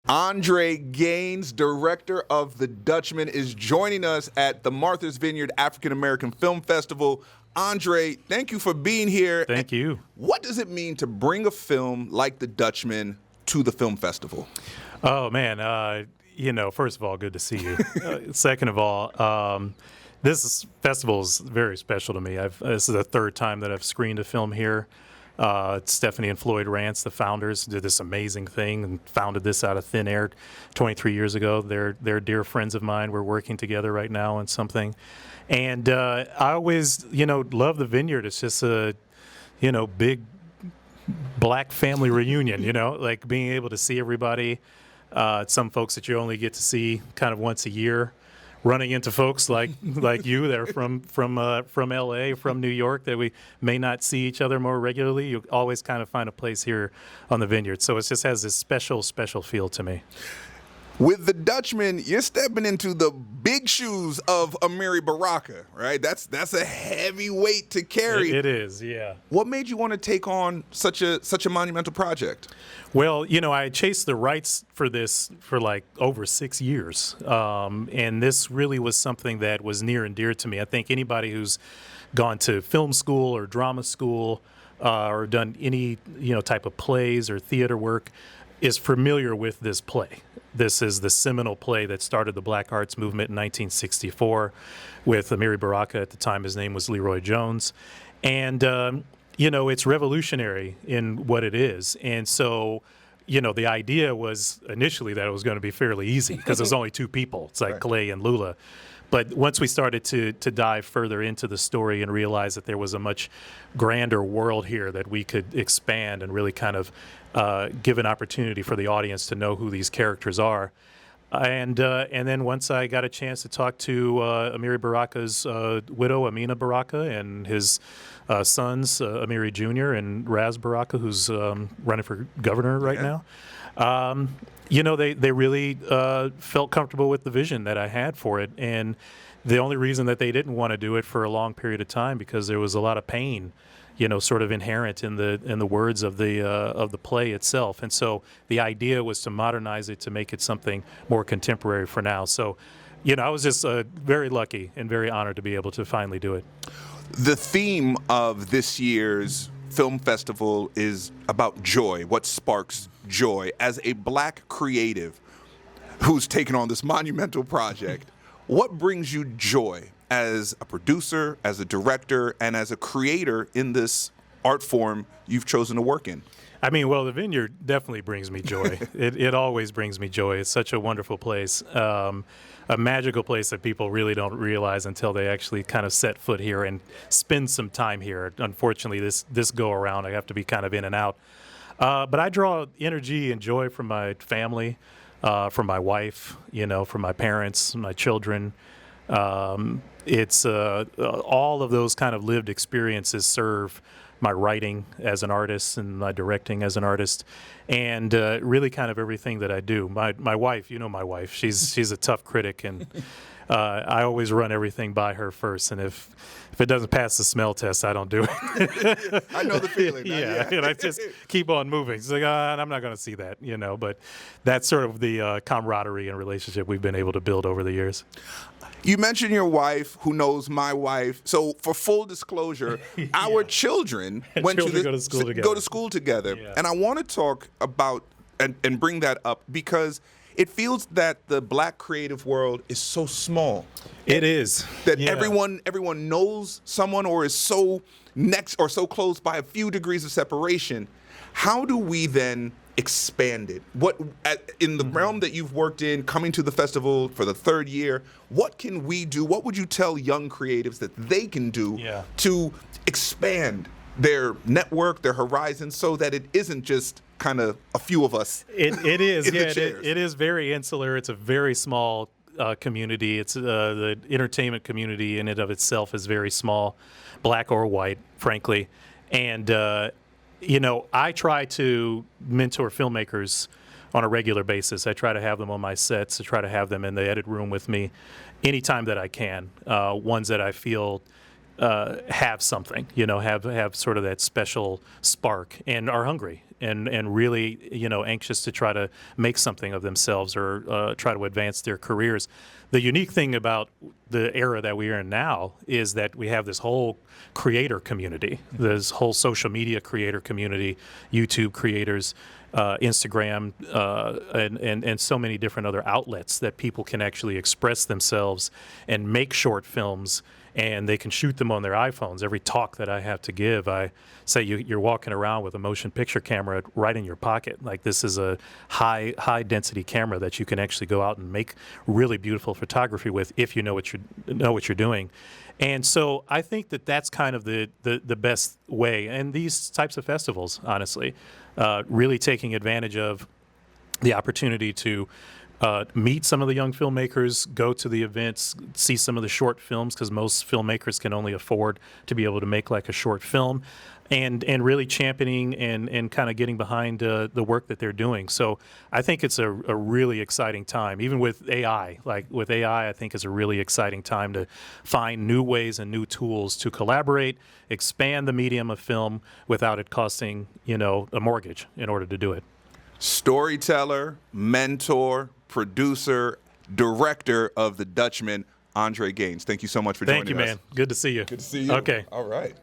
Andre Gaines, director of The Dutchman, is joining us at the Martha's Vineyard African American Film Festival. Andre, thank you for being here. Thank you. What does it mean to bring a film like The Dutchman to the film festival? Oh, man. First of all, good to see you. Second of all, this festival is very special to me. This is the third time that I've screened a film here. Stephanie and Floyd Rance, the founders, did this amazing thing and founded this out of thin air 23 years ago. They're dear friends of mine. We're working together right now on something. And I always, love the Vineyard. It's just a, big black family reunion, like being able to see everybody. Some folks that you only get to see kind of once a year. Running into folks like you that are from LA, from New York, that we may not see each other more regularly. You always kind of find a place here on the Vineyard. So it just has this special feel to me. With The Dutchman, you're stepping into the big shoes of Amiri Baraka, right? That's a heavy weight to carry. It is, yeah. What made you want to take on such a monumental project? Well, I chased the rights for this for like over 6 years, and this really was something that was near and dear to me. I think anybody who's gone to film school or drama school or done any type of plays or theater work is familiar with this play. This is the seminal play that started the Black Arts Movement in 1964 with Amiri Baraka. At the time, his name was Leroy Jones. And, it's revolutionary in what it is. And so, the idea was initially that it was going to be fairly easy because there's only two people. It's like right. Clay and Lula. But once we started to dive further into the story and realize that there was a much grander world here that we could expand and really kind of give an opportunity for the audience to know who these characters are. And then once I got a chance to talk to Amiri Baraka's widow, Amina Baraka, and his sons, Amiri Jr. and Raz Baraka, who's running for governor right now, they really felt comfortable with the vision that I had for it. And the only reason that they didn't want to do it for a long period of time because there was a lot of pain, sort of inherent in the words of the play itself. And so the idea was to modernize it, to make it something more contemporary for now. So, I was just very lucky and very honored to be able to finally do it. The theme of this year's film festival is about joy, what sparks joy. As a black creative who's taken on this monumental project, what brings you joy as a producer, as a director, and as a creator in this art form you've chosen to work in? I mean, well, the Vineyard definitely brings me joy. It always brings me joy. It's such a wonderful place, a magical place that people really don't realize until they actually kind of set foot here and spend some time here. Unfortunately, this go around, I have to be kind of in and out. But I draw energy and joy from my family, from my wife, from my parents, my children. It's all of those kind of lived experiences serve my writing as an artist and my directing as an artist, and really kind of everything that I do. My wife, my wife, she's a tough critic, and I always run everything by her first, and if it doesn't pass the smell test, I don't do it. I know the feeling. Yeah, and I just keep on moving. It's like, I'm not going to see that, but that's sort of the camaraderie and relationship we've been able to build over the years. You mentioned your wife, who knows my wife. So, for full disclosure, our children go to school together. Yeah. And I want to talk about and bring that up because it feels that the black creative world is so small. It is. That everyone knows someone or is so next or so close by a few degrees of separation. How do we then expand it? In the realm that you've worked in, coming to the festival for the third year, what can we do? What would you tell young creatives that they can do to expand their network, their horizons, so that it isn't just kind of a few of us? It is. It is very insular. It's a very small community. It's the entertainment community in and of itself is very small, black or white, frankly, and I try to mentor filmmakers on a regular basis. I try to have them on my sets. I try to have them in the edit room with me anytime that I can. Ones that I feel have something, have sort of that special spark, and are hungry and really, anxious to try to make something of themselves or try to advance their careers. The unique thing about the era that we are in now is that we have this whole creator community, this whole social media creator community, YouTube creators, Instagram, and so many different other outlets that people can actually express themselves and make short films, and they can shoot them on their iPhones. Every talk that I have to give, I say you're walking around with a motion picture camera right in your pocket. Like, this is a high density camera that you can actually go out and make really beautiful photography with if you know what you're doing. And so I think that that's kind of the best way. And these types of festivals, honestly, really taking advantage of the opportunity to meet some of the young filmmakers, go to the events, see some of the short films, because most filmmakers can only afford to be able to make like a short film, and really championing and kind of getting behind the work that they're doing. So I think it's a really exciting time, even with AI. Like with AI, I think it's a really exciting time to find new ways and new tools to collaborate, expand the medium of film without it costing, a mortgage in order to do it. Storyteller, mentor, producer, director of The Dutchman, Andre Gaines. Thank you so much for joining us. Thank you, man. Good to see you. Good to see you. Okay. All right.